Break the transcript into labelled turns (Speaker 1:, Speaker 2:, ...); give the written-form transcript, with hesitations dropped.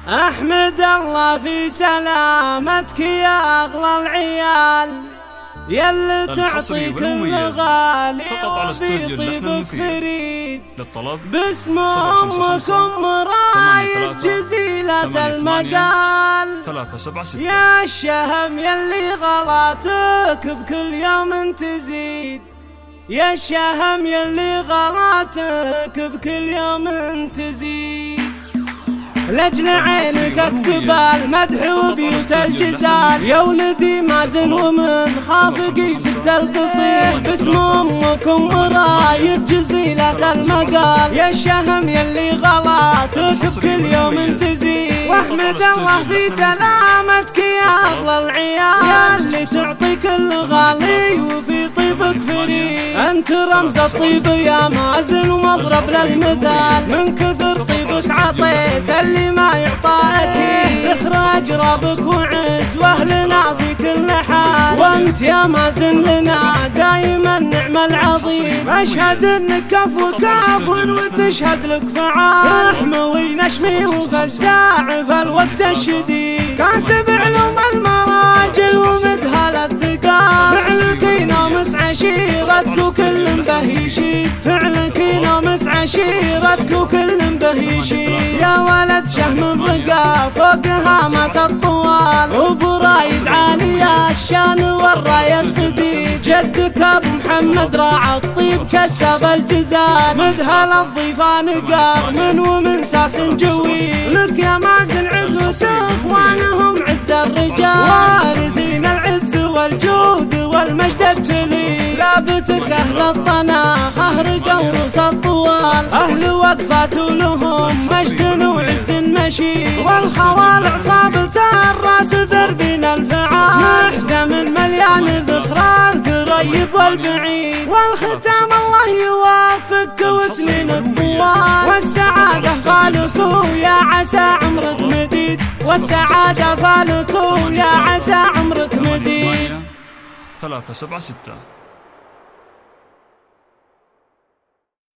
Speaker 1: أحمد الله في سلامتك يا أغلى العيال، يلي تعطي كل غالي وفي طيبك فريد. باسم أمكم رايد جزيلة المقال، يا الشهم يلي غلاتك بكل يوم تزيد، يا الشهم يلي غلاتك بكل يوم تزيد. لجل عينك اكتب المدح وبيوت الجزال، يا ولدي مازن ومن خافقي سد القصيد. باسم امكم رايد جزيلة المقال، يا الشهم يلي غلاتك بكل يوم تزيد. واحمد الله في سلامتك يا اغلى العيال، يلي تعطي كل غالي وفي طيبك فريد. انت رمز الطيب يا مازن ومضرب للمثال، من كثر طيبك عطيت اللي ما يعطى اكيد. اخراج ربك وعز واهلنا في كل حال، وانت يا مازن لنا دايما نعم العظيم. اشهد انك كف وتشهد لك فعال، احموي نشمي وفزاع في الوقت الشديد. كاسب علوم المراجل ومدهل الثقال، فعلك ينامس عشيرتك وكل به يشيد، فعلك ينامس عشيرتك وكل به يشيد. يا ولد شهم الرقا فوق هامة الطوال، وبرايد عالية الشان والراية السديد. جدك ابو محمد راعى الطيب كسب الجزال، مذهل الضيفان قار من ومن ساس جويد. لك يا مازن عز واخوانهم عز الرجال، وارثين العز والجود والمجد التلي. لابتك اهل الطنا خهر قورص الطوال، اهل وقفات لهم مجد وعز مشي. والخوالع صابت الراس ذربين الفعال، محزم مليان ذخرى القريب والبعيد. والختام الله يوفقك وسنينك طوال، والسعادة فالك يا عسى عمرك مديد، والسعادة فالك يا عسى عمرك مديد.
Speaker 2: 376